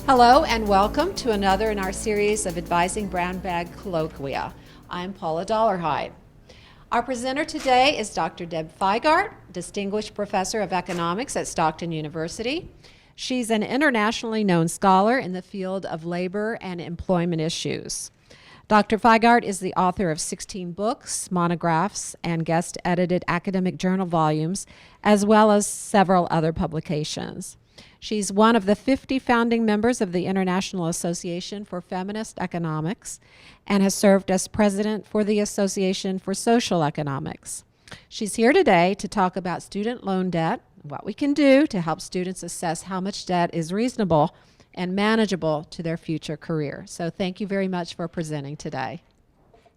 Hello and welcome to another in our series of Advising Brown Bag Colloquia. I'm Paula Dollarhide. Our presenter today is Dr. Deb Figart, Distinguished Professor of Economics at Stockton University. She's an internationally known scholar in the field of labor and employment issues. Dr. Figart is the author of 16 books, monographs, and guest-edited academic journal volumes, as well as several other publications. She's one of the 50 founding members of the International Association for Feminist Economics and has served as president for the Association for Social Economics. She's here today to talk about student loan debt, what we can do to help students assess how much debt is reasonable and manageable to their future career. So thank you very much for presenting today.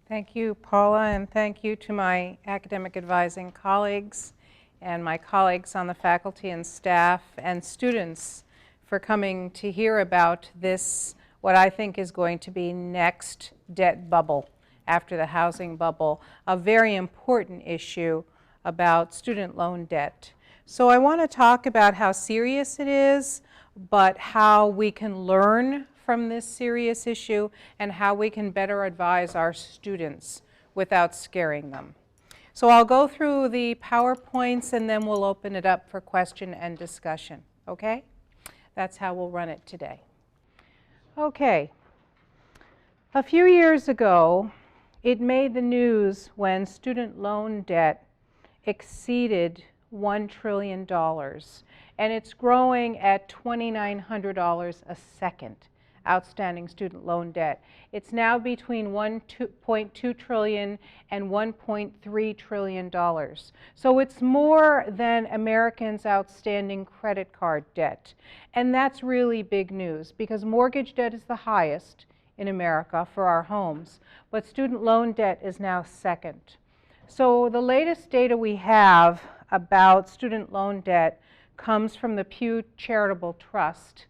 Thank you, Paula, and thank you to my academic advising colleagues and my colleagues on the faculty and staff and students for coming to hear about this, what I think is going to be next debt bubble after the housing bubble, a very important issue about student loan debt. So I want to talk about how serious it is, but how we can learn from this serious issue and how we can better advise our students without scaring them. So I'll go through the PowerPoints and then we'll open it up for question and discussion, okay? That's how we'll run it today. Okay. A few years ago, it made the news when student loan debt exceeded $1 trillion, and it's growing at $2,900 a second. Outstanding student loan debt. It's now between $1.2 trillion and $1.3 trillion. So it's more than Americans' outstanding credit card debt. And that's really big news because mortgage debt is the highest in America for our homes, but student loan debt is now second. So the latest data we have about student loan debt comes from the Pew Charitable Trust.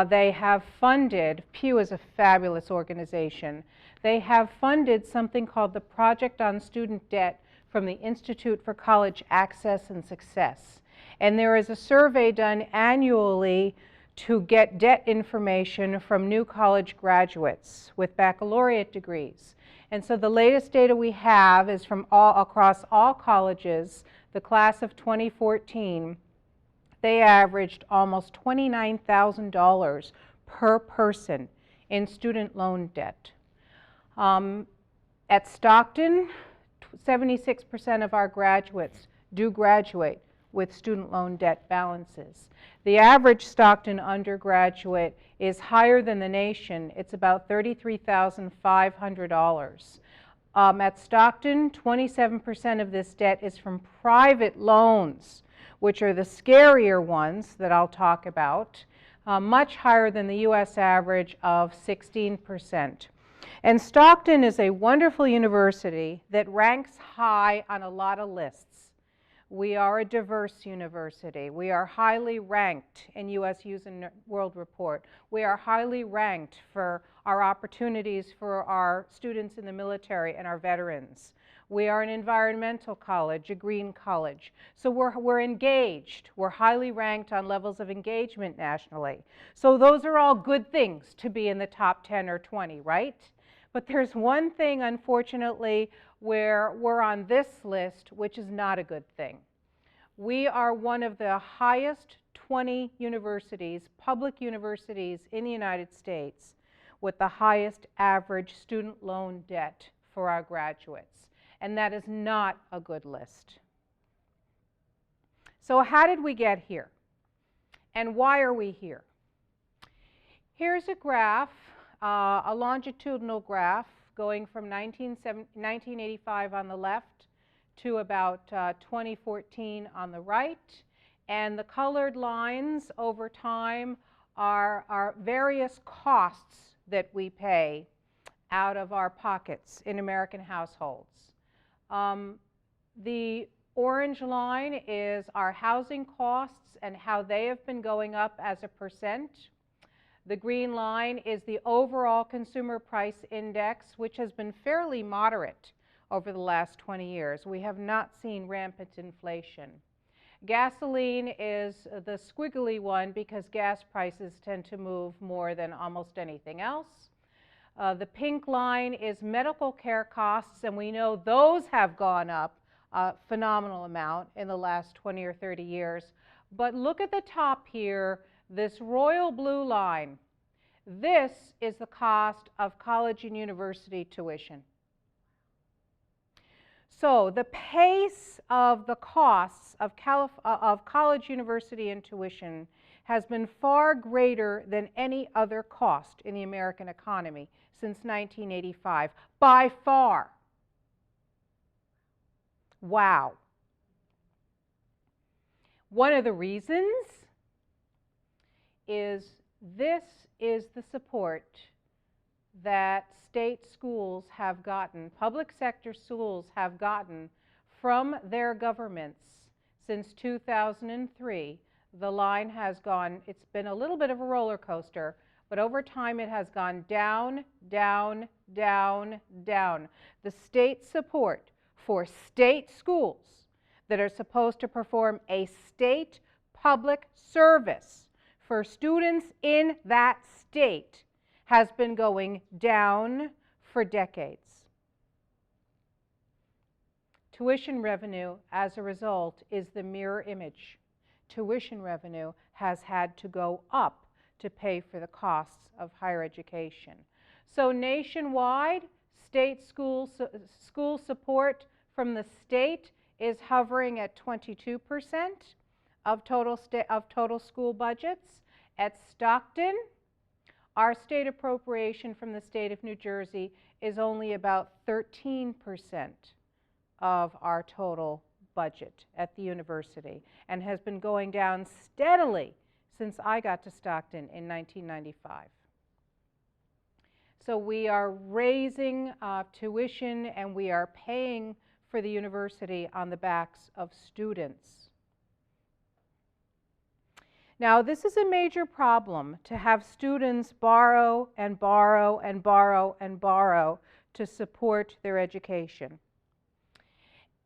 They have funded, Pew is a fabulous organization, they have funded something called the Project on Student Debt from the Institute for College Access and Success. And there is a survey done annually to get debt information from new college graduates with baccalaureate degrees. And so the latest data we have is from across all colleges, the class of 2014, they averaged almost $29,000 per person in student loan debt. At Stockton, 76% of our graduates do graduate with student loan debt balances. The average Stockton undergraduate is higher than the nation. It's about $33,500. At Stockton, 27% of this debt is from private loans, which are the scarier ones that I'll talk about, much higher than the US average of 16%. And Stockton is a wonderful university that ranks high on a lot of lists. We are a diverse university. We are highly ranked in US News and World Report. We are highly ranked for our opportunities for our students in the military and our veterans. We are an environmental college, a green college. So we're engaged. We're highly ranked on levels of engagement nationally. So those are all good things to be in the top 10 or 20, right? But there's one thing, unfortunately, where we're on this list, which is not a good thing. We are one of the highest 20 universities, public universities in the United States, with the highest average student loan debt for our graduates. And that is not a good list. So how did we get here? And why are we here? Here's a graph, a longitudinal graph going from 1985 on the left to about 2014 on the right. And the colored lines over time are various costs that we pay out of our pockets in American households. The orange line is our housing costs and how they have been going up as a percent. The green line is the overall consumer price index, which has been fairly moderate over the last 20 years. We have not seen rampant inflation. Gasoline is the squiggly one because gas prices tend to move more than almost anything else. The pink line is medical care costs, and we know those have gone up a phenomenal amount in the last 20 or 30 years. But look at the top here, this royal blue line. This is the cost of college and university tuition. So the pace of the costs of college, university, and tuition has been far greater than any other cost in the American economy since 1985, by far. Wow. One of the reasons is this is the support that state schools have gotten, public sector schools have gotten from their governments since 2003. The line has gone, it's been a little bit of a roller coaster, but over time it has gone down, down, down, down. The state support for state schools that are supposed to perform a state public service for students in that state has been going down for decades. Tuition revenue, as a result, is the mirror image. Tuition revenue has had to go up to pay for the costs of higher education. So nationwide, state school support from the state is hovering at 22% of total school budgets. At Stockton, our state appropriation from the state of New Jersey is only about 13% of our total budget at the university, and has been going down steadily since I got to Stockton in 1995. So we are raising tuition, and we are paying for the university on the backs of students. Now, this is a major problem, to have students borrow and borrow and borrow and borrow to support their education.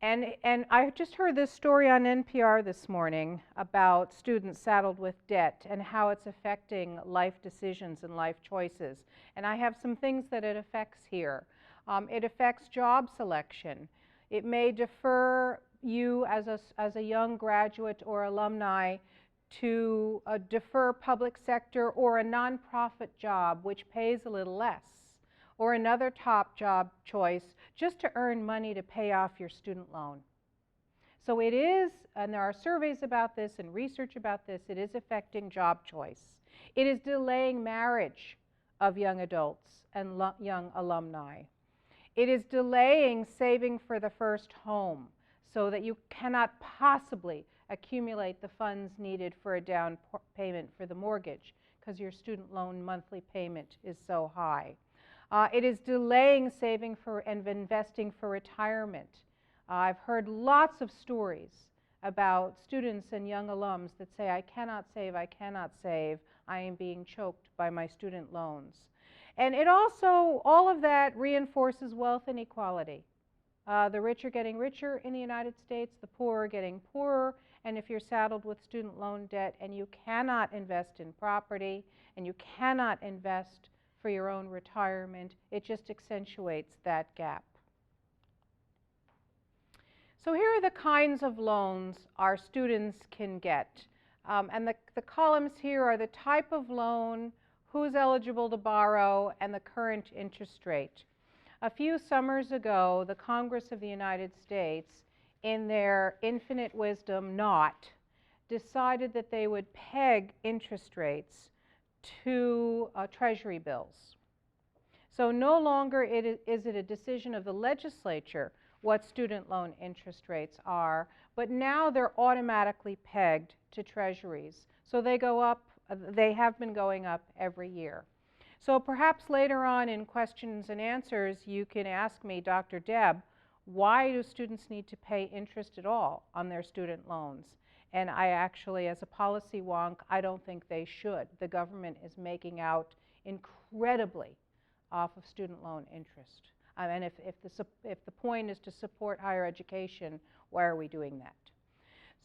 And I just heard this story on NPR this morning about students saddled with debt and how it's affecting life decisions and life choices. And I have some things that it affects here. It affects job selection. It may defer you as a young graduate or alumni to defer public sector or a nonprofit job which pays a little less, or another top job choice just to earn money to pay off your student loan. So it is, and there are surveys about this and research about this, it is affecting job choice. It is delaying marriage of young adults and young alumni. It is delaying saving for the first home so that you cannot possibly accumulate the funds needed for a down payment for the mortgage because your student loan monthly payment is so high. It is delaying saving for and investing for retirement. I've heard lots of stories about students and young alums that say, I cannot save, I am being choked by my student loans. And it also, all of that reinforces wealth inequality. The rich are getting richer in the United States, the poor are getting poorer, and if you're saddled with student loan debt and you cannot invest in property and you cannot invest for your own retirement, it just accentuates that gap. So here are the kinds of loans our students can get. And the columns here are the type of loan, who's eligible to borrow, and the current interest rate. A few summers ago, the Congress of the United States, in their infinite wisdom not, decided that they would peg interest rates to Treasury bills. So no longer is it a decision of the legislature what student loan interest rates are, but now they're automatically pegged to Treasuries. So they go up, they have been going up every year. So perhaps later on in questions and answers, you can ask me, Dr. Deb, why do students need to pay interest at all on their student loans? And I actually, as a policy wonk, I don't think they should. The government is making out incredibly off of student loan interest. And if the point is to support higher education, why are we doing that?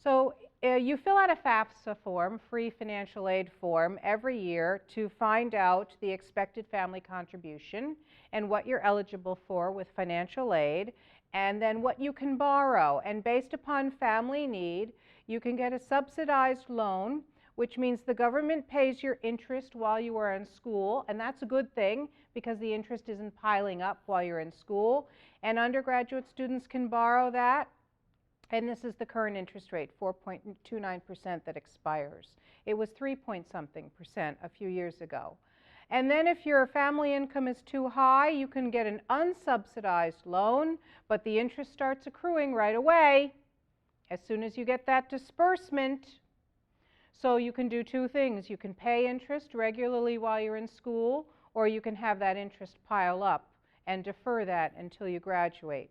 So you fill out a FAFSA form, free financial aid form, every year to find out the expected family contribution and what you're eligible for with financial aid, and then what you can borrow. And based upon family need, you can get a subsidized loan, which means the government pays your interest while you are in school, and that's a good thing because the interest isn't piling up while you're in school. And undergraduate students can borrow that. And this is the current interest rate, 4.29% that expires. It was 3-point-something% a few years ago. And then if your family income is too high, you can get an unsubsidized loan, but the interest starts accruing right away as soon as you get that disbursement. So you can do two things. You can pay interest regularly while you're in school, or you can have that interest pile up and defer that until you graduate.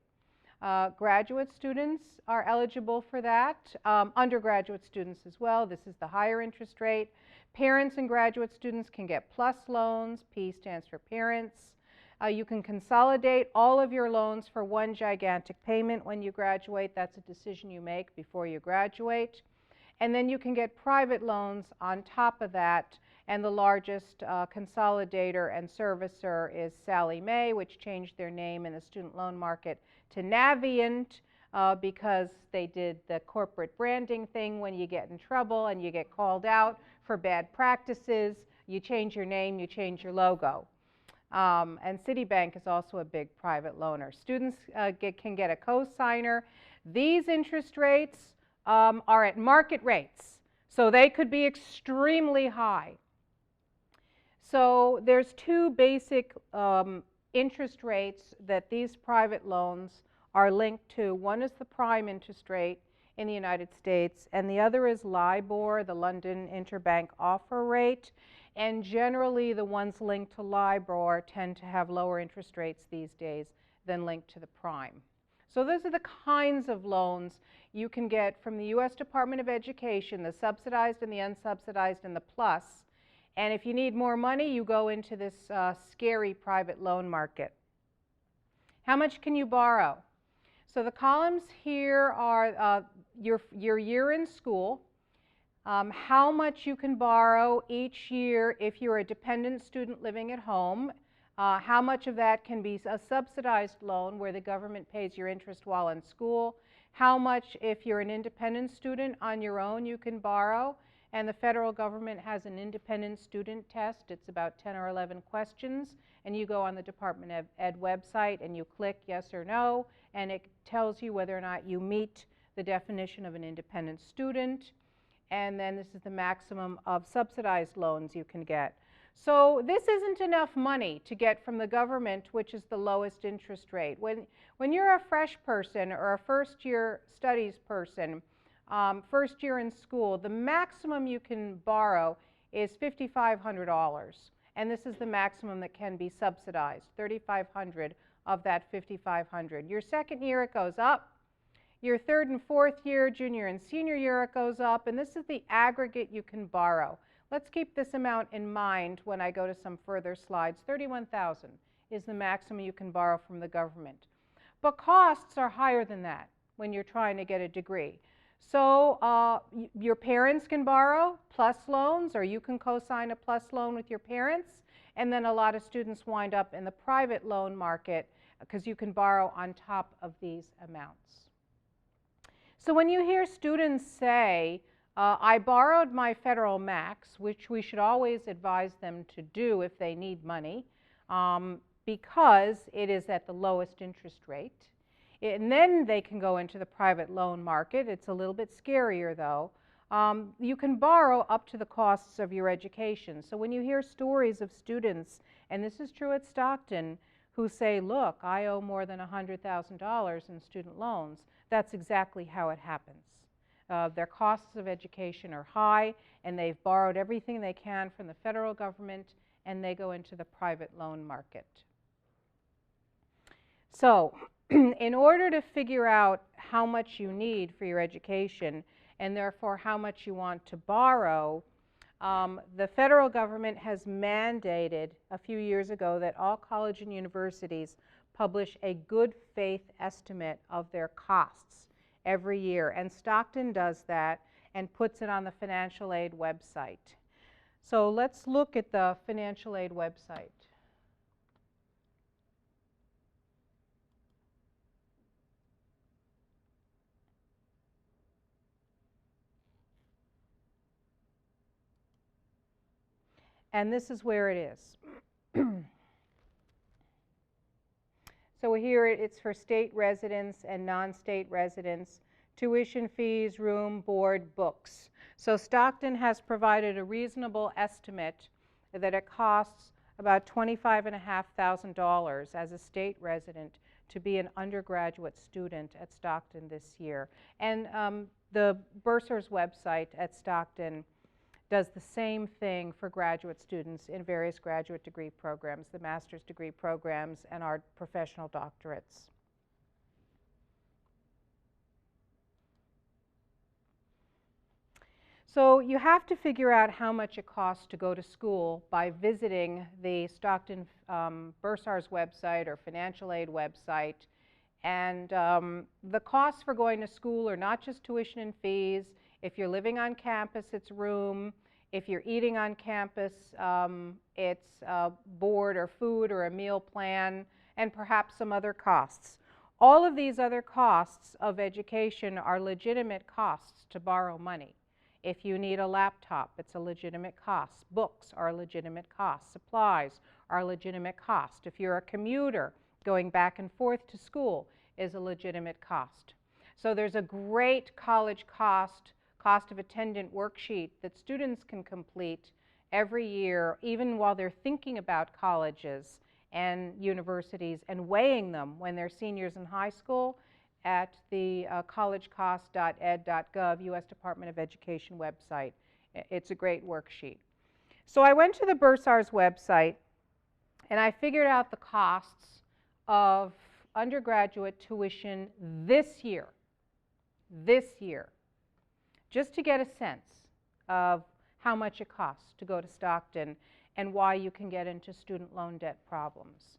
Graduate students are eligible for that. Undergraduate students as well. This is the higher interest rate. Parents and graduate students can get PLUS loans. P stands for parents. You can consolidate all of your loans for one gigantic payment when you graduate. That's a decision you make before you graduate. And then you can get private loans on top of that. And the largest consolidator and servicer is Sallie Mae, which changed their name in the student loan market to Navient because they did the corporate branding thing. When you get in trouble and you get called out for bad practices, you change your name, you change your logo. And Citibank is also a big private loaner. Students can get a co-signer. These interest rates are at market rates, so they could be extremely high. So there's two basic interest rates that these private loans are linked to. One is the prime interest rate in the United States, and the other is LIBOR, the London Interbank Offer Rate. And generally, the ones linked to LIBOR tend to have lower interest rates these days than linked to the prime. So those are the kinds of loans you can get from the U.S. Department of Education, the subsidized and the unsubsidized and the PLUS. And if you need more money, you go into this scary private loan market. How much can you borrow? So the columns here are your year in school, how much you can borrow each year if you're a dependent student living at home, how much of that can be a subsidized loan where the government pays your interest while in school, how much if you're an independent student on your own you can borrow. And the federal government has an independent student test. It's about 10 or 11 questions. And you go on the Department of Ed website and you click yes or no, and it tells you whether or not you meet the definition of an independent student. And then this is the maximum of subsidized loans you can get. So this isn't enough money to get from the government, which is the lowest interest rate. When you're a fresh person or a first-year studies person, first year in school, the maximum you can borrow is $5,500. And this is the maximum that can be subsidized, $3,500 of that $5,500. Your second year, it goes up. Your third and fourth year, junior and senior year, it goes up. And this is the aggregate you can borrow. Let's keep this amount in mind when I go to some further slides. $31,000 is the maximum you can borrow from the government. But costs are higher than that when you're trying to get a degree. So your parents can borrow PLUS loans, or you can co-sign a PLUS loan with your parents. And then a lot of students wind up in the private loan market because you can borrow on top of these amounts. So when you hear students say, I borrowed my federal max, which we should always advise them to do if they need money, because it is at the lowest interest rate. And then they can go into the private loan market. It's a little bit scarier, though. You can borrow up to the costs of your education. So when you hear stories of students, and this is true at Stockton, who say, look, I owe more than $100,000 in student loans, that's exactly how it happens. Their costs of education are high, and they've borrowed everything they can from the federal government, and they go into the private loan market. So in order to figure out how much you need for your education, and therefore how much you want to borrow, the federal government has mandated a few years ago that all colleges and universities publish a good faith estimate of their costs. every year. And Stockton does that and puts it on the financial aid website. So let's look at the financial aid website. And this is where it is. So here it's for state residents and non-state residents, tuition fees, room, board, books. So Stockton has provided a reasonable estimate that it costs about $25,500 as a state resident to be an undergraduate student at Stockton this year. And the bursar's website at Stockton does the same thing for graduate students in various graduate degree programs, the master's degree programs, and our professional doctorates. So you have to figure out how much it costs to go to school by visiting the Stockton Bursar's website or financial aid website. And the costs for going to school are not just tuition and fees. If you're living on campus, it's room. If you're eating on campus, it's board or food or a meal plan, and perhaps some other costs. All of these other costs of education are legitimate costs to borrow money. If you need a laptop, it's a legitimate cost. Books are a legitimate cost. Supplies are a legitimate cost. If you're a commuter, going back and forth to school is a legitimate cost. So there's a great college cost of attendant worksheet that students can complete every year, even while they're thinking about colleges and universities and weighing them when they're seniors in high school at the collegecost.ed.gov, U.S. Department of Education website. It's a great worksheet. So I went to the Bursar's website and I figured out the costs of undergraduate tuition this year, just to get a sense of how much it costs to go to Stockton and why you can get into student loan debt problems.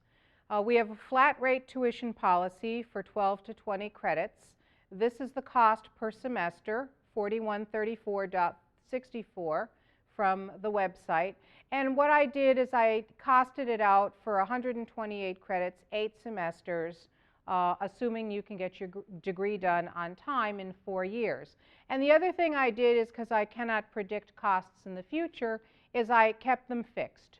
We have a flat rate tuition policy for 12 to 20 credits. This is the cost per semester, $4134.64 from the website. And what I did is I costed it out for 128 credits, 8 semesters, assuming you can get your degree done on time in 4 years. And the other thing I did is, because I cannot predict costs in the future, is I kept them fixed.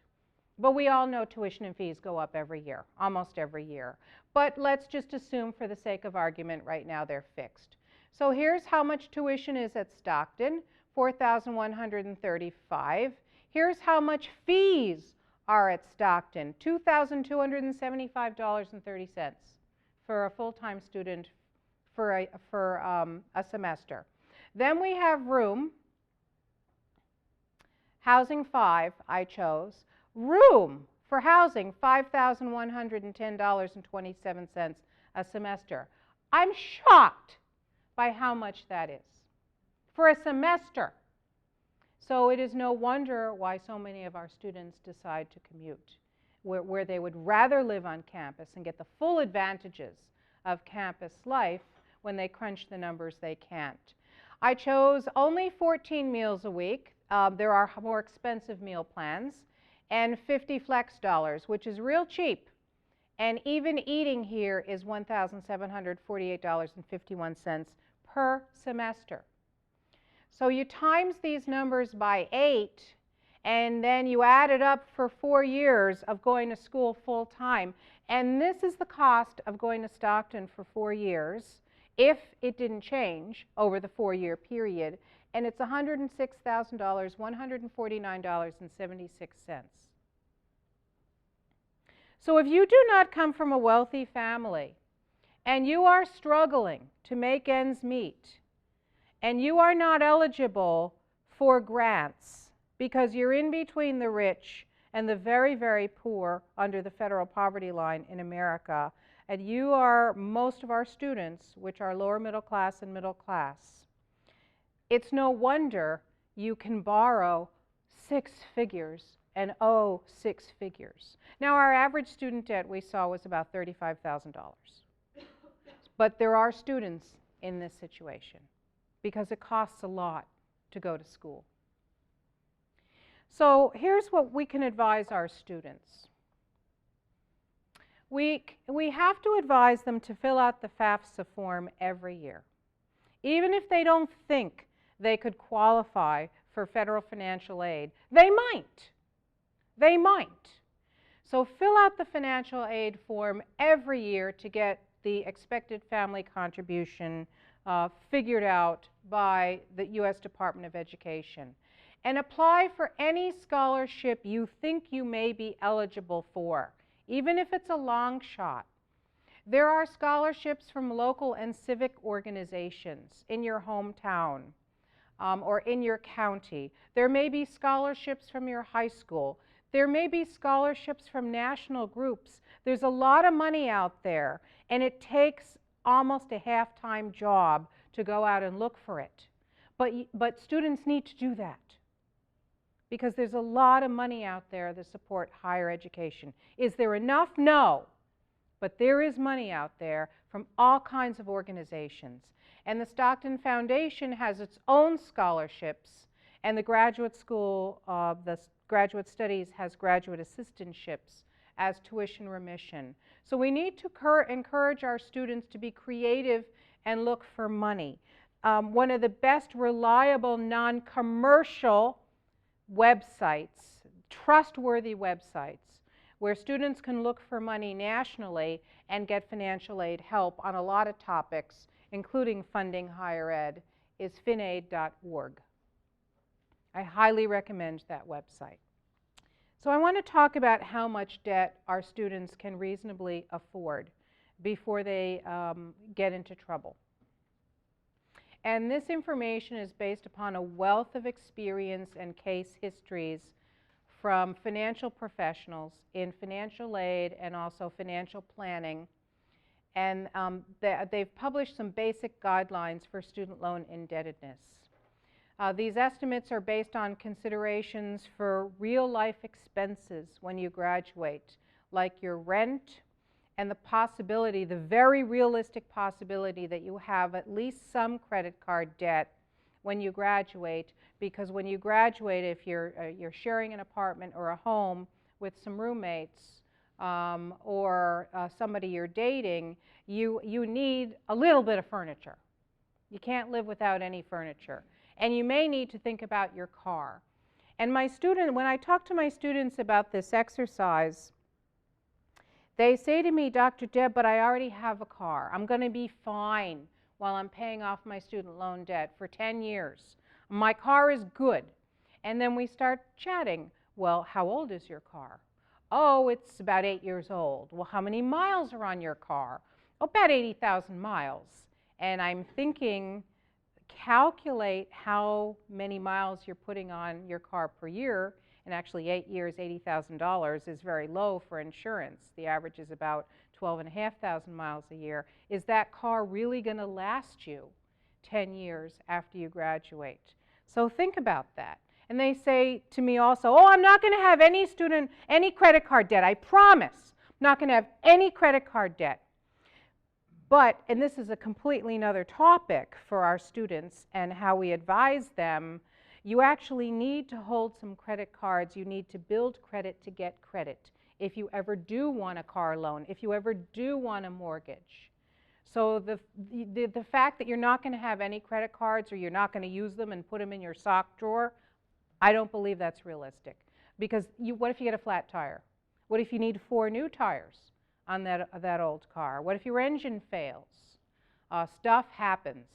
But we all know tuition and fees go up every year, almost every year. But let's just assume, for the sake of argument, right now they're fixed. So here's how much tuition is at Stockton, $4,135. Here's how much fees are at Stockton, $2,275.30 for a full-time student for a semester. Then we have room, housing 5 I chose. Room for housing, $5,110.27 a semester. I'm shocked by how much that is for a semester. So it is no wonder why so many of our students decide to commute, where they would rather live on campus and get the full advantages of campus life. When they crunch the numbers, they can't. I chose only 14 meals a week. There are more expensive meal plans, and 50 flex dollars, which is real cheap. And even eating here is $1,748.51 per semester. So you times these numbers by 8, and then you add it up for 4 years of going to school full time. And this is the cost of going to Stockton for 4 years, if it didn't change over the 4-year period. And it's $106,000, $149.76. So if you do not come from a wealthy family, and you are struggling to make ends meet, and you are not eligible for grants because you're in between the rich and the very, very poor under the federal poverty line in America, and you are most of our students, which are lower middle class and middle class, it's no wonder you can borrow 6 figures and owe 6 figures. Now, our average student debt we saw was about $35,000. But there are students in this situation because it costs a lot to go to school. So here's what we can advise our students. We have to advise them to fill out the FAFSA form every year. Even if they don't think they could qualify for federal financial aid, they might. They might. So fill out the financial aid form every year to get the expected family contribution figured out by the U.S. Department of Education. And apply for any scholarship you think you may be eligible for, even if it's a long shot. There are scholarships from local and civic organizations in your hometown or in your county. There may be scholarships from your high school. There may be scholarships from national groups. There's a lot of money out there, and it takes almost a half-time job to go out and look for it. But students need to do that because there's a lot of money out there to support higher education. Is there enough? No. But there is money out there from all kinds of organizations. And the Stockton Foundation has its own scholarships, and the Graduate School of the Graduate Studies has graduate assistantships as tuition remission. So we need to encourage our students to be creative and look for money. One of the best reliable non-commercial websites, trustworthy websites, where students can look for money nationally and get financial aid help on a lot of topics, including funding higher ed, is finaid.org. I highly recommend that website. So I want to talk about how much debt our students can reasonably afford before they get into trouble. And this information is based upon a wealth of experience and case histories from financial professionals in financial aid and also financial planning. And they've published some basic guidelines for student loan indebtedness. These estimates are based on considerations for real-life expenses when you graduate, like your rent and the possibility, the very realistic possibility that you have at least some credit card debt when you graduate, because when you graduate, if you're sharing an apartment or a home with some roommates or somebody you're dating, you need a little bit of furniture. You can't live without any furniture. And you may need to think about your car. And when I talk to my students about this exercise, they say to me, Dr. Deb, but I already have a car. I'm going to be fine while I'm paying off my student loan debt for 10 years. My car is good. And then we start chatting. Well, how old is your car? Oh, it's about 8 years old. Well, how many miles are on your car? Oh, about 80,000 miles. And I'm thinking, calculate how many miles you're putting on your car per year. And actually 8 years, $80,000 is very low for insurance. The average is about 12,500 miles a year. Is that car really going to last you 10 years after you graduate? So think about that. And they say to me also, oh, I'm not going to have any credit card debt. I promise. I'm not going to have any credit card debt. But, and this is a completely another topic for our students and how we advise them, you actually need to hold some credit cards. You need to build credit to get credit if you ever do want a car loan, if you ever do want a mortgage. So the fact that you're not going to have any credit cards or you're not going to use them and put them in your sock drawer, I don't believe that's realistic. Because what if you get a flat tire? What if you need 4 new tires on that old car? What if your engine fails? Stuff happens.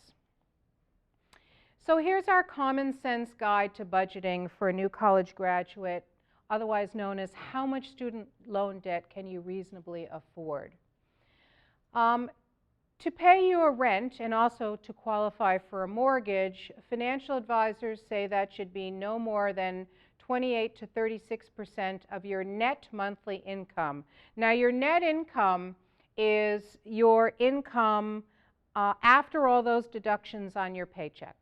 So here's our common sense guide to budgeting for a new college graduate, otherwise known as how much student loan debt can you reasonably afford. To pay your rent and also to qualify for a mortgage, financial advisors say that should be no more than 28 to 36% of your net monthly income. Now your net income is your income after all those deductions on your paycheck.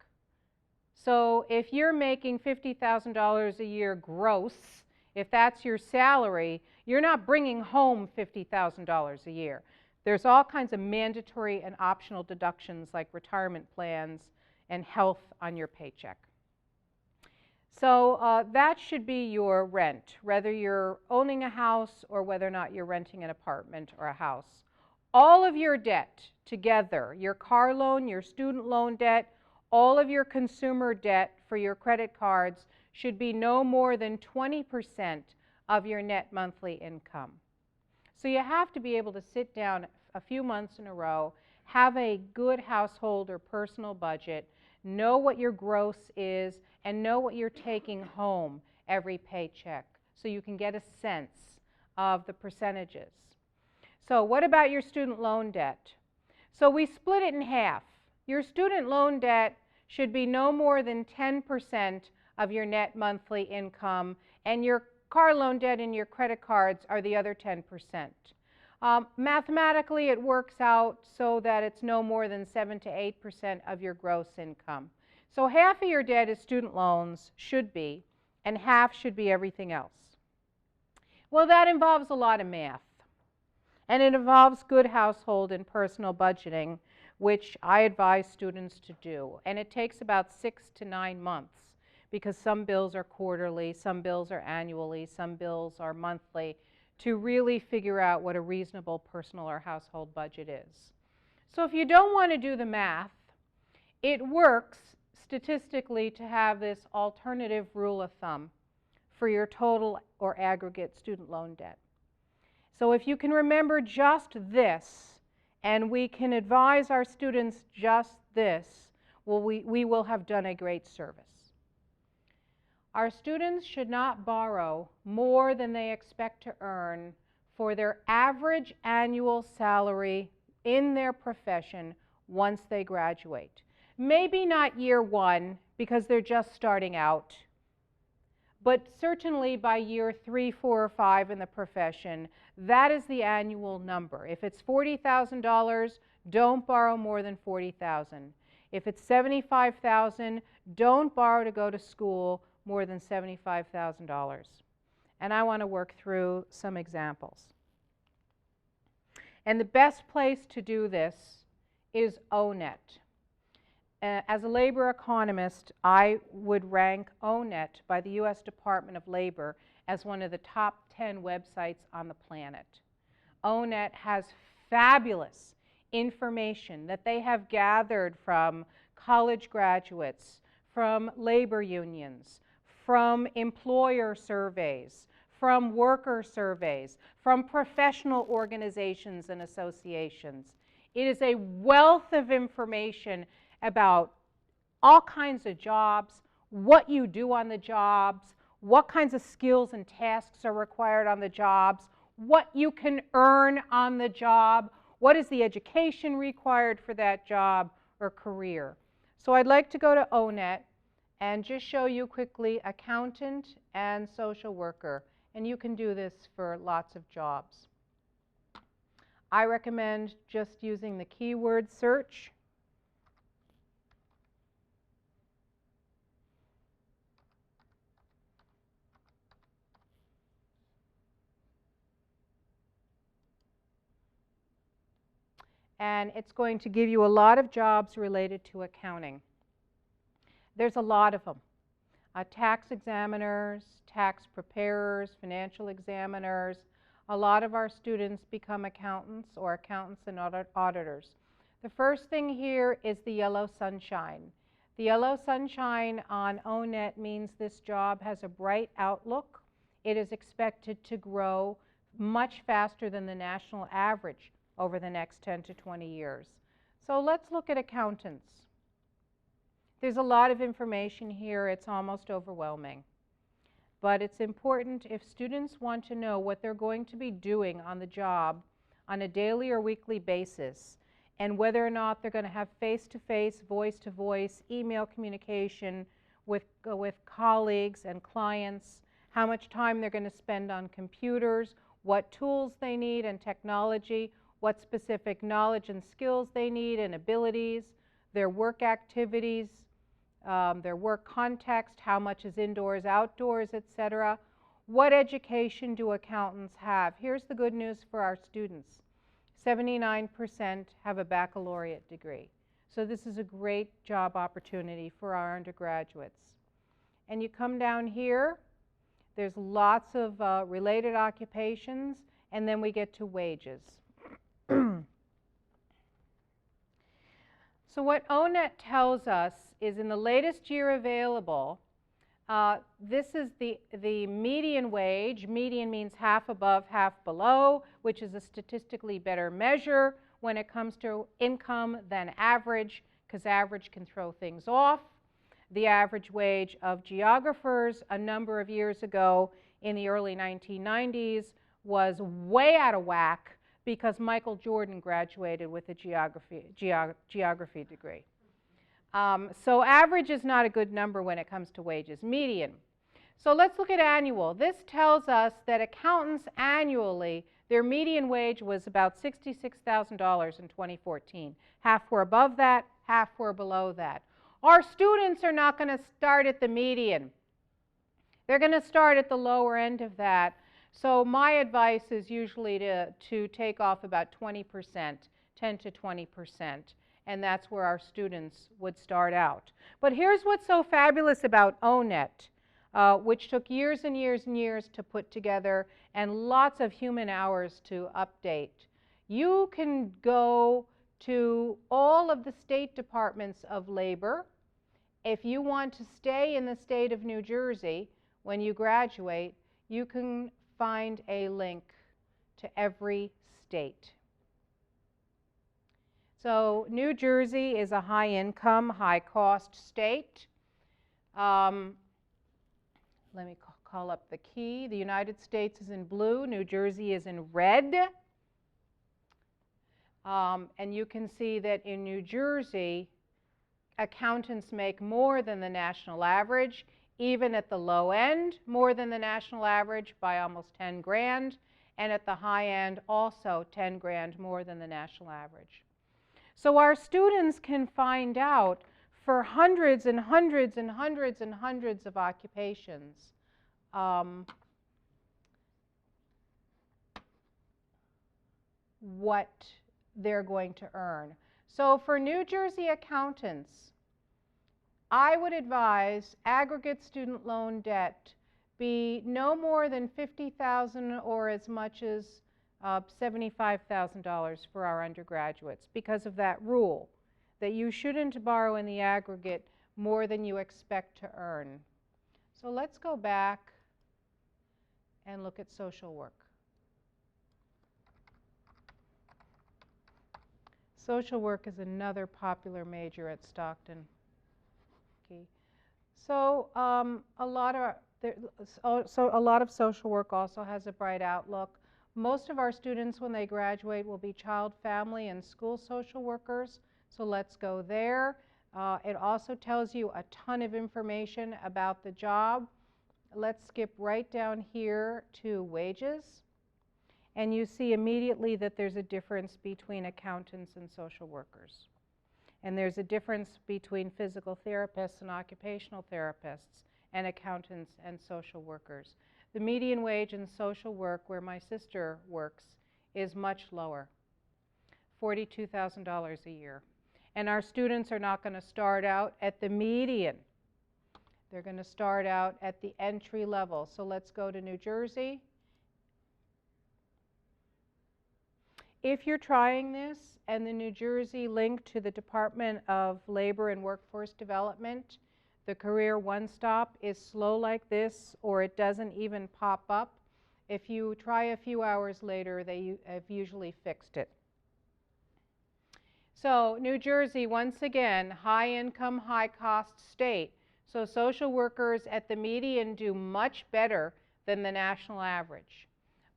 So if you're making $50,000 a year gross, if that's your salary, you're not bringing home $50,000 a year. There's all kinds of mandatory and optional deductions like retirement plans and health on your paycheck. So that should be your rent, whether you're owning a house or whether or not you're renting an apartment or a house. All of your debt together, your car loan, your student loan debt, all of your consumer debt for your credit cards should be no more than 20% of your net monthly income. So you have to be able to sit down a few months in a row, have a good household or personal budget, know what your gross is, and know what you're taking home every paycheck so you can get a sense of the percentages. So what about your student loan debt? So we split it in half. Your student loan debt should be no more than 10% of your net monthly income, and your car loan debt and your credit cards are the other 10%. Mathematically, it works out so that it's no more than 7 to 8% of your gross income. So half of your debt is student loans, should be, and half should be everything else. Well, that involves a lot of math. And it involves good household and personal budgeting, which I advise students to do. And it takes about 6 to 9 months because some bills are quarterly, some bills are annually, some bills are monthly, to really figure out what a reasonable personal or household budget is. So if you don't want to do the math, it works statistically to have this alternative rule of thumb for your total or aggregate student loan debt. So if you can remember just this, and we can advise our students just this, well, we will have done a great service. Our students should not borrow more than they expect to earn for their average annual salary in their profession once they graduate. Maybe not year one because they're just starting out, but certainly by year 3, 4, or 5 in the profession, that is the annual number. If it's $40,000, don't borrow more than $40,000. If it's $75,000, don't borrow to go to school more than $75,000. And I want to work through some examples. And the best place to do this is O-Net. As a labor economist, I would rank O-Net by the U.S. Department of Labor as one of the top 10 websites on the planet. O-Net has fabulous information that they have gathered from college graduates, from labor unions, from employer surveys, from worker surveys, from professional organizations and associations. It is a wealth of information about all kinds of jobs, what you do on the jobs, what kinds of skills and tasks are required on the jobs, what you can earn on the job, what is the education required for that job or career. So I'd like to go to O-Net and just show you quickly accountant and social worker, and you can do this for lots of jobs. I recommend just using the keyword search. And it's going to give you a lot of jobs related to accounting. There's a lot of them. Tax examiners, tax preparers, financial examiners. A lot of our students become accountants or accountants and auditors. The first thing here is the yellow sunshine. The yellow sunshine on O-Net means this job has a bright outlook. It is expected to grow much faster than the national average over the next 10 to 20 years. So let's look at accountants. There's a lot of information here. It's almost overwhelming. But it's important if students want to know what they're going to be doing on the job on a daily or weekly basis, and whether or not they're going to have face-to-face, voice-to-voice, email communication with colleagues and clients, how much time they're going to spend on computers, what tools they need and technology, what specific knowledge and skills they need and abilities, their work activities, their work context, how much is indoors, outdoors, etc. What education do accountants have? Here's the good news for our students. 79% have a baccalaureate degree. So this is a great job opportunity for our undergraduates. And you come down here, there's lots of related occupations, and then we get to wages. So what ONET tells us is in the latest year available, this is the median wage. Median means half above, half below, which is a statistically better measure when it comes to income than average, because average can throw things off. The average wage of geographers a number of years ago in the early 1990s was way out of whack because Michael Jordan graduated with a geography degree. So average is not a good number when it comes to wages. Median. So let's look at annual. This tells us that accountants annually, their median wage was about $66,000 in 2014. Half were above that, half were below that. Our students are not going to start at the median. They're going to start at the lower end of that. So my advice is usually to take off about 20%, 10 to 20%, and that's where our students would start out. But here's what's so fabulous about ONET, which took years and years and years to put together and lots of human hours to update. You can go to all of the state departments of labor. If you want to stay in the state of New Jersey when you graduate, you can find a link to every state. So New Jersey is a high-income, high-cost state. Let me call up the key. The United States is in blue. New Jersey is in red. And you can see that in New Jersey, accountants make more than the national average, even at the low end, more than the national average by almost 10 grand, and at the high end also 10 grand more than the national average. So our students can find out for hundreds and hundreds and hundreds and hundreds of occupations what they're going to earn. So for New Jersey accountants, I would advise aggregate student loan debt be no more than $50,000 or as much as $75,000 for our undergraduates because of that rule that you shouldn't borrow in the aggregate more than you expect to earn. So let's go back and look at social work. Social work is another popular major at Stockton. Okay. So a lot of social work also has a bright outlook. Most of our students when they graduate will be child, family, and school social workers. So let's go there. It also tells you a ton of information about the job. Let's skip right down here to wages. And you see immediately that there's a difference between accountants and social workers. And there's a difference between physical therapists and occupational therapists and accountants and social workers. The median wage in social work, where my sister works, is much lower, $42,000 a year. And our students are not going to start out at the median. They're going to start out at the entry level. So let's go to New Jersey. If you're trying this and the New Jersey link to the Department of Labor and Workforce Development, the Career One Stop is slow like this or it doesn't even pop up, if you try a few hours later, they have usually fixed it. So New Jersey, once again, high income, high cost state. So social workers at the median do much better than the national average.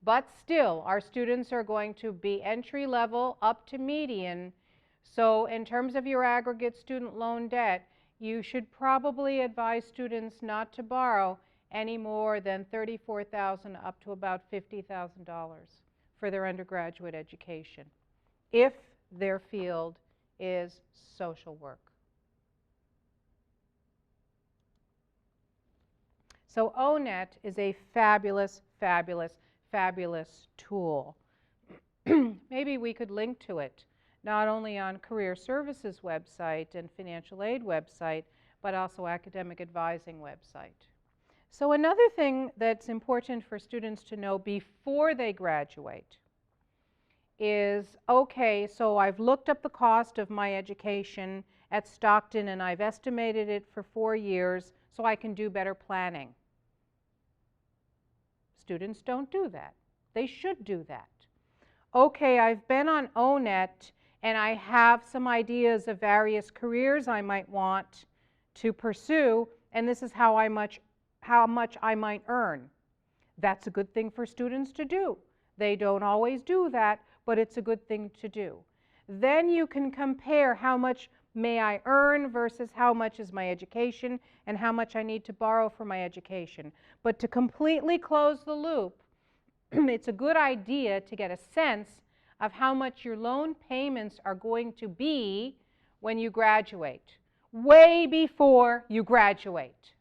But still, our students are going to be entry level up to median. So in terms of your aggregate student loan debt, you should probably advise students not to borrow any more than $34,000 up to about $50,000 for their undergraduate education, if their field is social work. So ONET is a fabulous, fabulous, fabulous tool. maybe we could link to it, not only on Career Services website and Financial Aid website, but also Academic Advising website. So another thing that's important for students to know before they graduate is, okay, so I've looked up the cost of my education at Stockton and I've estimated it for 4 years so I can do better planning. Students don't do that. They should do that. Okay, I've been on ONET and I have some ideas of various careers I might want to pursue, and this is how much I might earn. That's a good thing for students to do. They don't always do that, but it's a good thing to do. Then you can compare how much may I earn versus how much is my education and how much I need to borrow for my education. But to completely close the loop, it's a good idea to get a sense of how much your loan payments are going to be when you graduate, way before you graduate.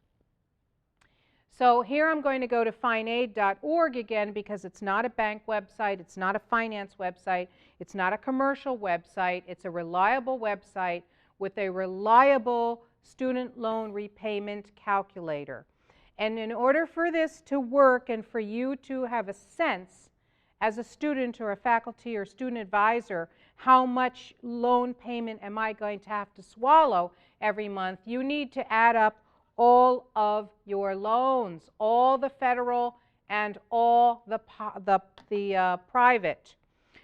So here I'm going to go to finaid.org again because it's not a bank website, it's not a finance website, it's not a commercial website, it's a reliable website with a reliable student loan repayment calculator. And in order for this to work and for you to have a sense as a student or a faculty or student advisor, how much loan payment am I going to have to swallow every month, you need to add up all of your loans, all the federal and all the private.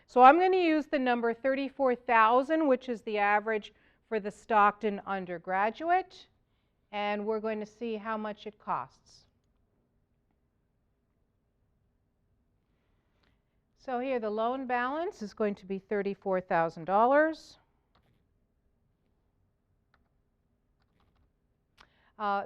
So I'm going to use the number 34,000, which is the average for the Stockton undergraduate, and we're going to see how much it costs. So here the loan balance is going to be $34,000.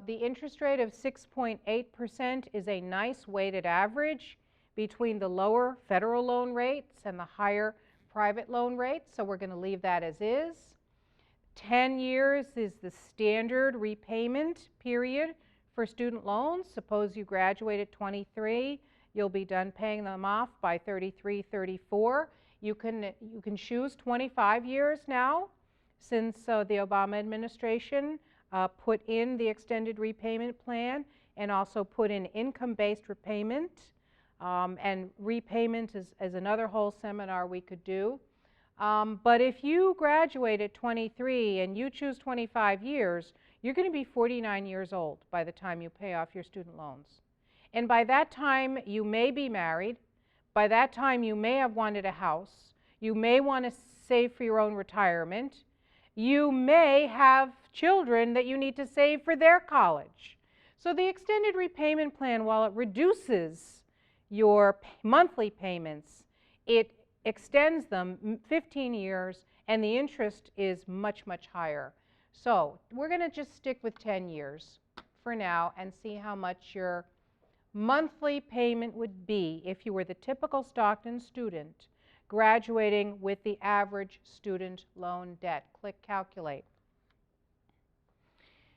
The interest rate of 6.8% is a nice weighted average between the lower federal loan rates and the higher private loan rates, so we're going to leave that as is. 10 years is the standard repayment period for student loans. Suppose you graduate at 23, you'll be done paying them off by 33, 34. You can choose 25 years now, since the Obama administration put in the extended repayment plan and also put in income-based repayment. And repayment is another whole seminar we could do. But if you graduate at 23 and you choose 25 years, you're going to be 49 years old by the time you pay off your student loans. And by that time, you may be married. By that time, you may have wanted a house. You may want to save for your own retirement. You may have children that you need to save for their college. So the extended repayment plan, while it reduces your monthly payments, it extends them 15 years, and the interest is much, much higher. So we're going to just stick with 10 years for now and see how much your monthly payment would be if you were the typical Stockton student graduating with the average student loan debt. Click Calculate.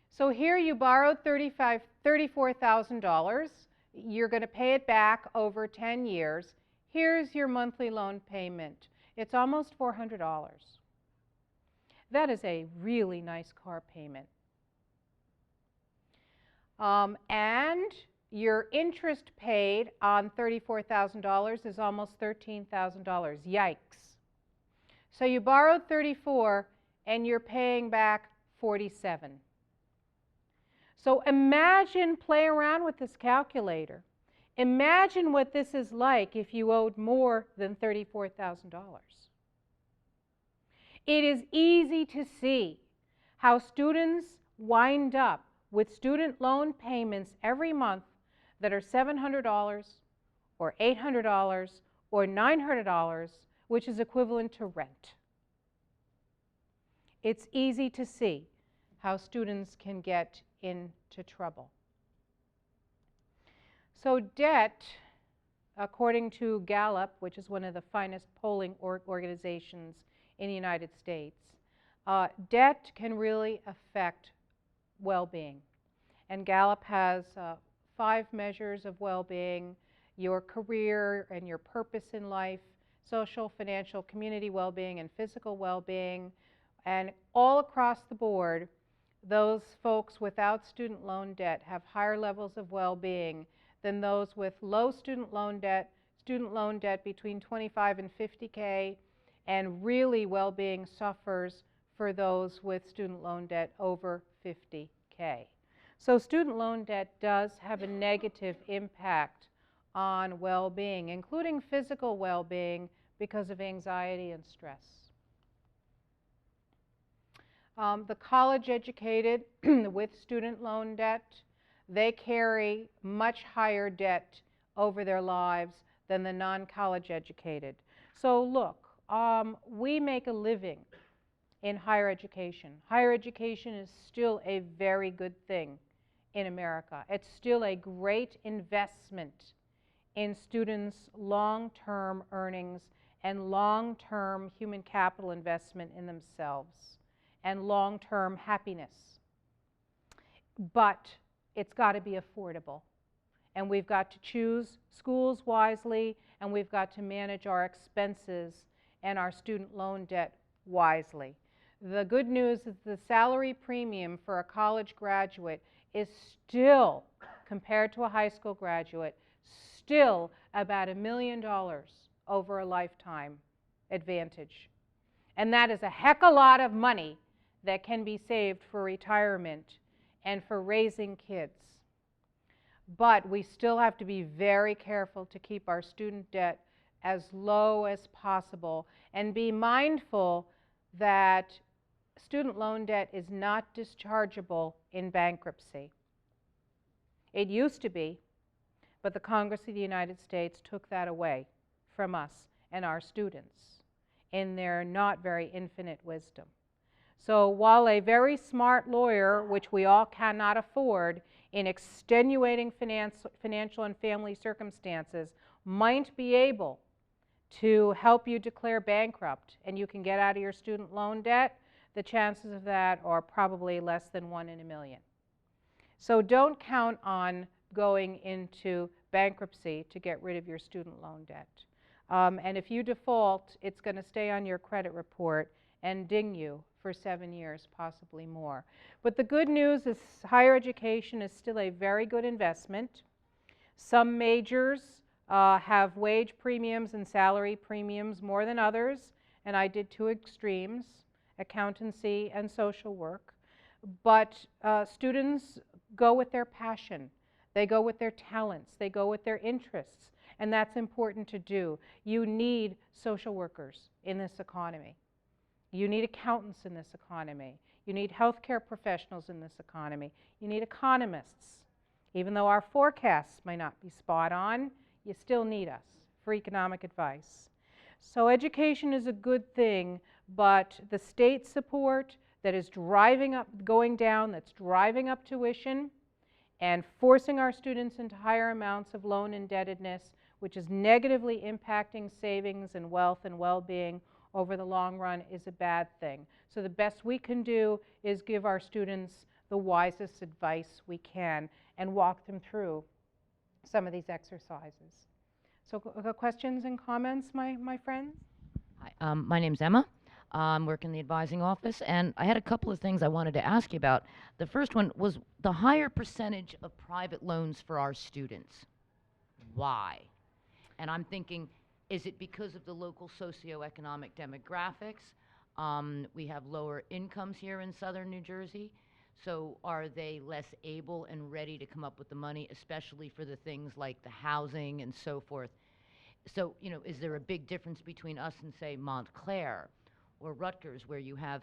So here you borrowed $34,000. You're going to pay it back over 10 years. Here's your monthly loan payment. It's almost $400. That is a really nice car payment. And your interest paid on $34,000 is almost $13,000. Yikes. So you borrowed 34 and you're paying back 47. So imagine, play around with this calculator. Imagine what this is like if you owed more than $34,000. It is easy to see how students wind up with student loan payments every month that are $700 or $800 or $900, which is equivalent to rent. It's easy to see how students can get into trouble. So debt, according to Gallup, which is one of the finest polling organizations in the United States, debt can really affect well-being. And Gallup has 5 measures of well-being: your career and your purpose in life, social, financial, community well-being, and physical well-being. And all across the board, those folks without student loan debt have higher levels of well-being than those with low student loan debt between 25 and 50K, and really well-being suffers for those with student loan debt over 50K. So student loan debt does have a negative impact on well-being, including physical well-being, because of anxiety and stress. The college-educated with student loan debt, they carry much higher debt over their lives than the non-college educated. So look, we make a living in higher education. Higher education is still a very good thing in America. It's still a great investment in students' long-term earnings and long-term human capital investment in themselves and long-term happiness. But it's got to be affordable. And we've got to choose schools wisely, and we've got to manage our expenses and our student loan debt wisely. The good news is the salary premium for a college graduate is still, compared to a high school graduate, still about $1 million over a lifetime advantage. And that is a heck of a lot of money that can be saved for retirement and for raising kids. But we still have to be very careful to keep our student debt as low as possible and be mindful that student loan debt is not dischargeable in bankruptcy. It used to be, but the Congress of the United States took that away from us and our students in their not very infinite wisdom. So while a very smart lawyer, which we all cannot afford in extenuating financial and family circumstances, might be able to help you declare bankrupt and you can get out of your student loan debt, the chances of that are probably less than 1 in a million. So don't count on going into bankruptcy to get rid of your student loan debt. And if you default, it's going to stay on your credit report and ding you for 7 years, possibly more. But the good news is higher education is still a very good investment. Some majors have wage premiums and salary premiums more than others, and I did 2 extremes, accountancy and social work. But students go with their passion. They go with their talents. They go with their interests. And that's important to do. You need social workers in this economy. You need accountants in this economy. You need healthcare professionals in this economy. You need economists. Even though our forecasts may not be spot on, you still need us for economic advice. So education is a good thing, but the state support that is going down, that's driving up tuition and forcing our students into higher amounts of loan indebtedness, which is negatively impacting savings and wealth and well-being over the long run, is a bad thing. So the best we can do is give our students the wisest advice we can and walk them through some of these exercises. So questions and comments, my friends? Hi, my name's Emma. I work in the advising office, and I had a couple of things I wanted to ask you about. The first one was the higher percentage of private loans for our students. Why? And I'm thinking, is it because of the local socioeconomic demographics? We have lower incomes here in southern New Jersey, so are they less able and ready to come up with the money, especially for the things like the housing and so forth? So, you know, is there a big difference between us and, say, Montclair or Rutgers, where you have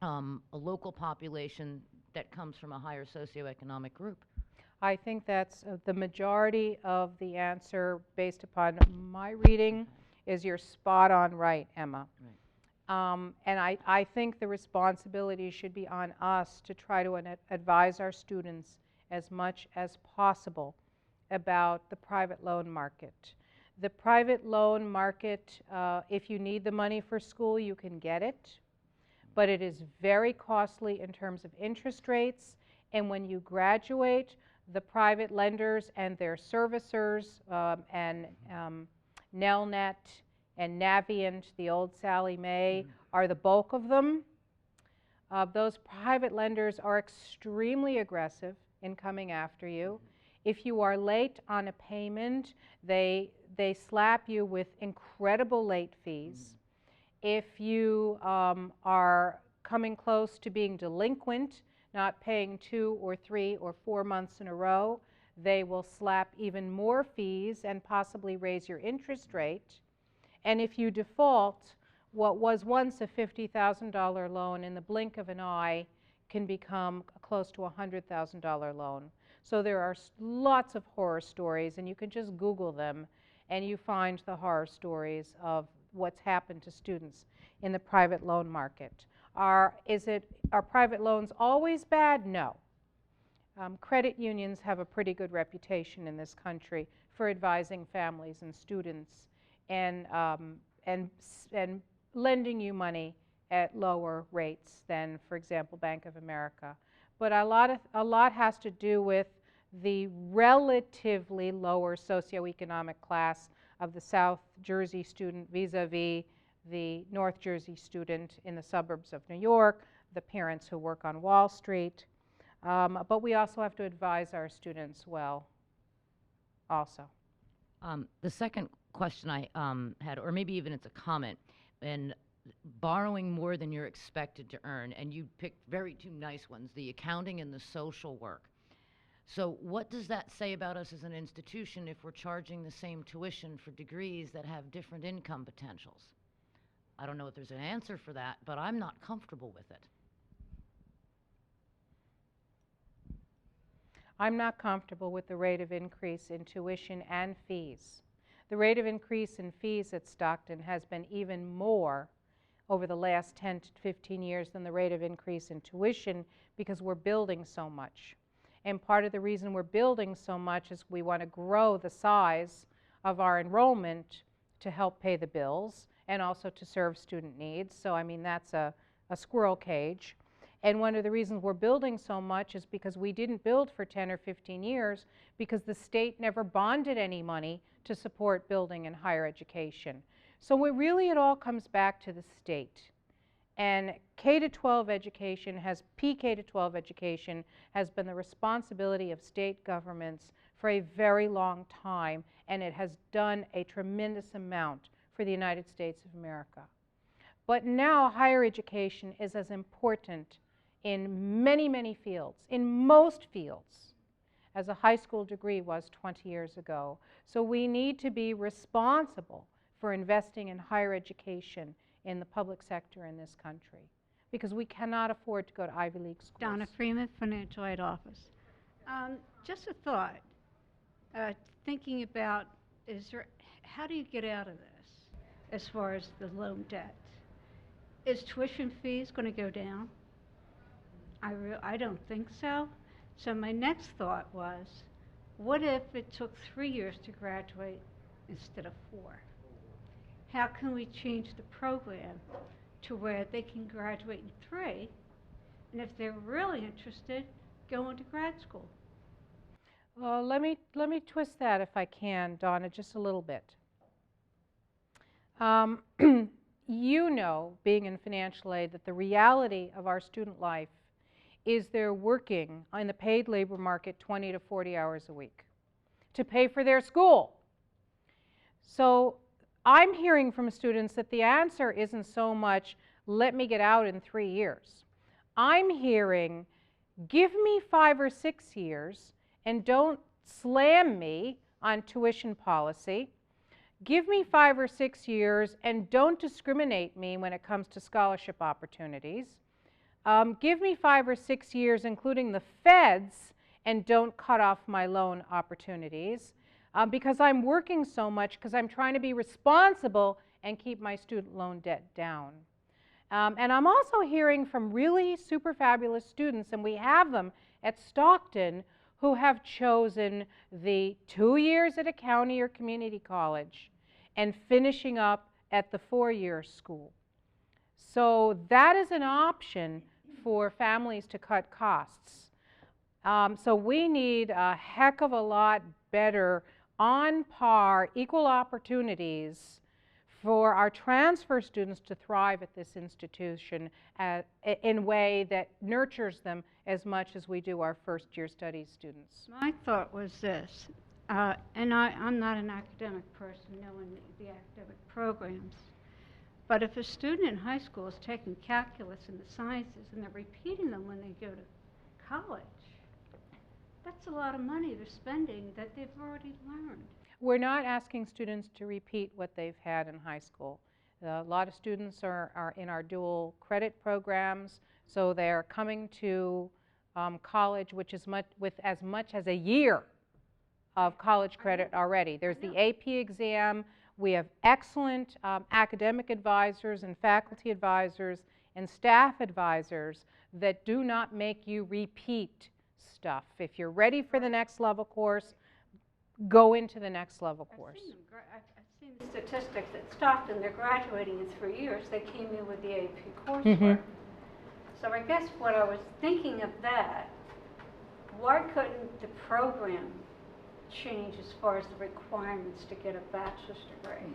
a local population that comes from a higher socioeconomic group? I think that's the majority of the answer based upon my reading is you're spot on right, Emma. Right. And I think the responsibility should be on us to try to advise our students as much as possible about the private loan market. The private loan market, if you need the money for school, you can get it, but it is very costly in terms of interest rates, and when you graduate, the private lenders and their servicers and Nelnet and Navient, the old Sallie Mae, are the bulk of them. Those private lenders are extremely aggressive in coming after you. If you are late on a payment, they slap you with incredible late fees. If you are coming close to being delinquent, not paying 2 or 3 or 4 months in a row, they will slap even more fees and possibly raise your interest rate. And if you default, what was once a $50,000 loan in the blink of an eye can become close to a $100,000 loan. So there are lots of horror stories, and you can just Google them, and you find the horror stories of what's happened to students in the private loan market. Are private loans always bad? No. Credit unions have a pretty good reputation in this country for advising families and students and lending you money at lower rates than, for example, Bank of America. But a lot has to do with the relatively lower socioeconomic class of the South Jersey student vis-a-vis the North Jersey student in the suburbs of New York, the parents who work on Wall Street. But we also have to advise our students well also. The second question I had, or maybe even it's a comment, and borrowing more than you're expected to earn, and you picked two nice ones, the accounting and the social work. So what does that say about us as an institution if we're charging the same tuition for degrees that have different income potentials? I don't know if there's an answer for that, but I'm not comfortable with it. I'm not comfortable with the rate of increase in tuition and fees. The rate of increase in fees at Stockton has been even more over the last 10 to 15 years than the rate of increase in tuition because we're building so much. And part of the reason we're building so much is we want to grow the size of our enrollment to help pay the bills and also to serve student needs. So I mean, that's a squirrel cage. And one of the reasons we're building so much is because we didn't build for 10 or 15 years because the state never bonded any money to support building in higher education. So it all comes back to the state. And K-12 education PK-12 education has been the responsibility of state governments for a very long time, and it has done a tremendous amount for the United States of America. But now higher education is as important in many, many fields, in most fields, as a high school degree was 20 years ago. So we need to be responsible for investing in higher education in the public sector in this country, because we cannot afford to go to Ivy League schools. Donna Freeman, Financial Aid Office. Just a thought, thinking about how do you get out of this as far as the loan debt? Is tuition fees going to go down? I don't think so. So my next thought was, what if it took 3 years to graduate instead of 4? How can we change the program to where they can graduate in 3, and if they're really interested, go into grad school? Well, let me twist that, if I can, Donna, just a little bit. You know, being in financial aid, that the reality of our student life is they're working in the paid labor market 20 to 40 hours a week to pay for their school. So I'm hearing from students that the answer isn't so much, let me get out in 3 years. I'm hearing, give me 5 or 6 years and don't slam me on tuition policy. Give me 5 or 6 years and don't discriminate me when it comes to scholarship opportunities. Give me 5 or 6 years, including the feds, and don't cut off my loan opportunities. Because I'm working so much, because I'm trying to be responsible and keep my student loan debt down. And I'm also hearing from really super fabulous students, and we have them at Stockton, who have chosen the 2 years at a county or community college and finishing up at the 4-year school. So that is an option for families to cut costs. So we need a heck of a lot better, on par, equal opportunities for our transfer students to thrive at this institution in a way that nurtures them as much as we do our first-year studies students. My thought was this, and I'm not an academic person knowing the academic programs, but if a student in high school is taking calculus and the sciences and they're repeating them when they go to college, that's a lot of money they're spending that they've already learned. We're not asking students to repeat what they've had in high school. A lot of students are in our dual credit programs, so they're coming to college with as much as a year of college credit already. There's the AP exam. We have excellent academic advisors and faculty advisors and staff advisors that do not make you repeat stuff. If you're ready for the next level course, go into the next level course. I've seen the statistics at Stockton. They're graduating in 3 years. They came in with the AP coursework. So I guess what I was thinking of that, why couldn't the program change as far as the requirements to get a bachelor's degree?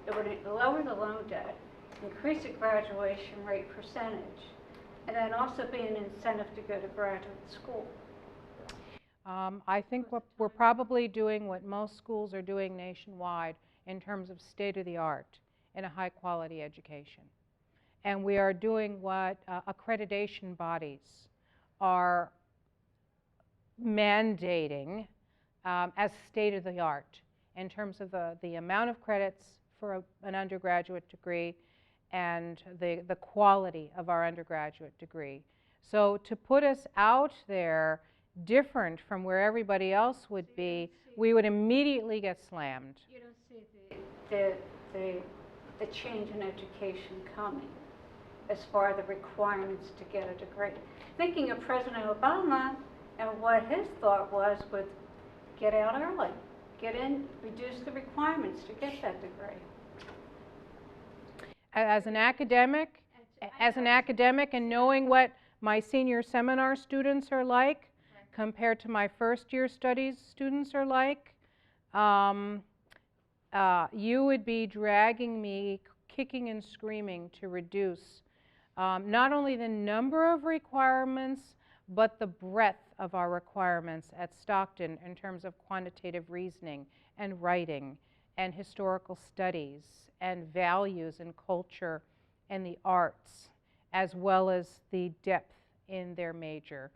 It would lower the loan debt, increase the graduation rate percentage, and then also be an incentive to go to graduate school. I think we're probably doing what most schools are doing nationwide in terms of state-of-the-art in a high-quality education. And we are doing what accreditation bodies are mandating as state-of-the-art in terms of the amount of credits for an undergraduate degree and the quality of our undergraduate degree. So to put us out there different from where everybody else would be, we would immediately get slammed. You don't see the change in education coming as far as the requirements to get a degree. Thinking of President Obama and what his thought was with get out early, get in, reduce the requirements to get that degree. As an academic and knowing what my senior seminar students are like compared to my first-year studies students are like, you would be dragging me kicking and screaming to reduce not only the number of requirements, but the breadth of our requirements at Stockton in terms of quantitative reasoning and writing and historical studies and values and culture and the arts, as well as the depth in their major.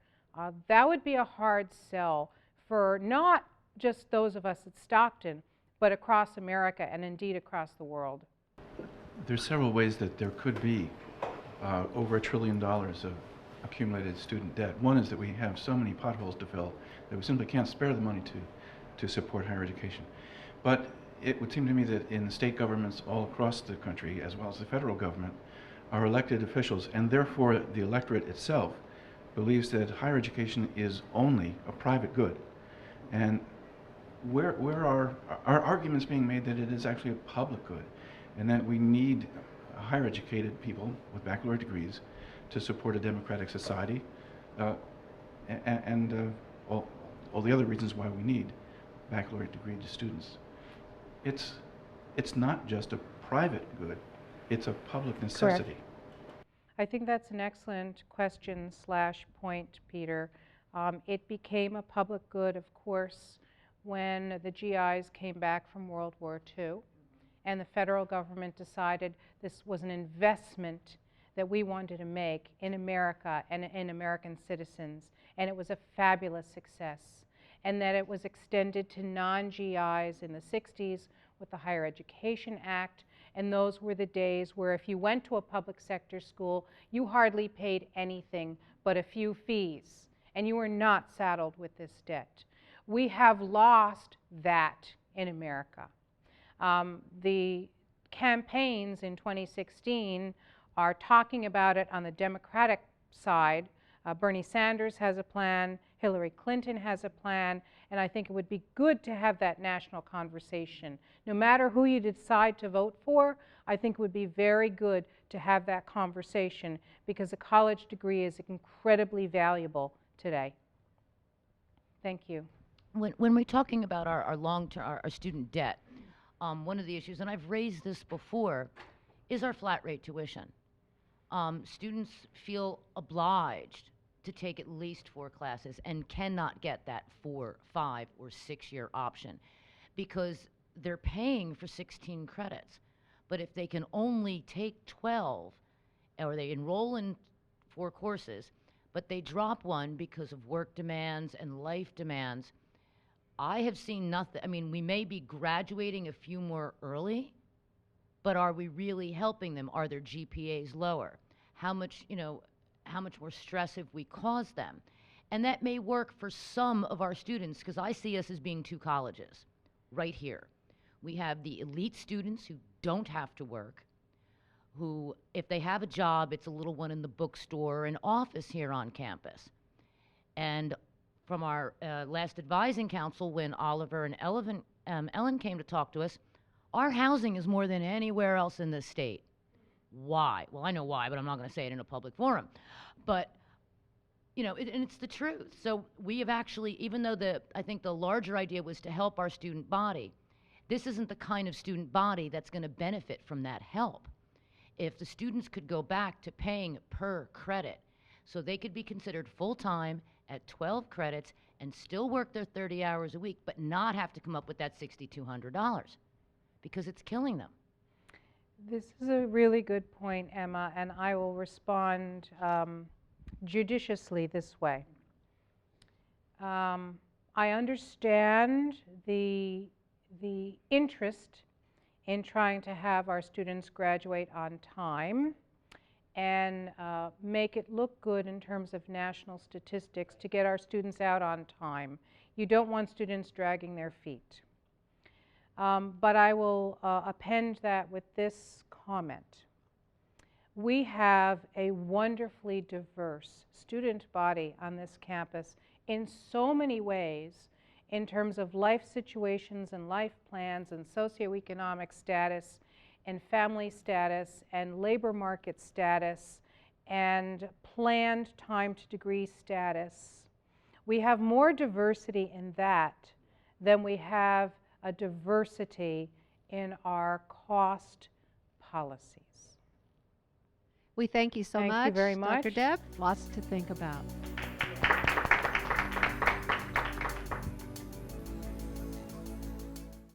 That would be a hard sell for not just those of us at Stockton, but across America and indeed across the world. There's several ways that there could be over $1 trillion of accumulated student debt. One is that we have so many potholes to fill that we simply can't spare the money to support higher education. But it would seem to me that in state governments all across the country, as well as the federal government, our elected officials, and therefore the electorate itself, believes that higher education is only a private good. And where are our arguments being made that it is actually a public good, and that we need higher educated people with baccalaureate degrees to support a democratic society, and all the other reasons why we need baccalaureate degree students. It's not just a private good, it's a public necessity. Correct. I think that's an excellent question / point, Peter. It became a public good, of course, when the GIs came back from World War II, and the federal government decided this was an investment that we wanted to make in America and in American citizens, and it was a fabulous success, and that it was extended to non-GIs in the 60s with the Higher Education Act, and those were the days where if you went to a public sector school, you hardly paid anything but a few fees, and you were not saddled with this debt. We have lost that in America. The campaigns in 2016 are talking about it on the Democratic side. Bernie Sanders has a plan, Hillary Clinton has a plan, and I think it would be good to have that national conversation. No matter who you decide to vote for, I think it would be very good to have that conversation because a college degree is incredibly valuable today. Thank you. When we're talking about our long-term, our student debt, one of the issues, and I've raised this before, is our flat rate tuition. Students feel obliged to take at least 4 classes and cannot get that 4, 5, or 6-year option because they're paying for 16 credits. But if they can only take 12, or they enroll in 4 courses, but they drop one because of work demands and life demands, I have seen nothing. I mean, we may be graduating a few more early, but are we really helping them? Are their GPAs lower? How much more stress have we caused them? And that may work for some of our students, because I see us as being 2 colleges right here. We have the elite students who don't have to work, who, if they have a job, it's a little one in the bookstore or an office here on campus. And from our last advising council, when Oliver and Ellen came to talk to us, our housing is more than anywhere else in this state. Why? Well, I know why, but I'm not going to say it in a public forum. But, and it's the truth. So we have actually, even though I think the larger idea was to help our student body, this isn't the kind of student body that's going to benefit from that help. If the students could go back to paying per credit, so they could be considered full-time at 12 credits and still work their 30 hours a week, but not have to come up with that $6,200, because it's killing them. This is a really good point, Emma, and I will respond judiciously this way. I understand the interest in trying to have our students graduate on time and make it look good in terms of national statistics to get our students out on time. You don't want students dragging their feet. But I will append that with this comment. We have a wonderfully diverse student body on this campus in so many ways, in terms of life situations and life plans and socioeconomic status and family status and labor market status and planned time to degree status. We have more diversity in that than we have a diversity in our cost policies. We thank you so much. Thank you very much. Dr. Deb. Lots to think about.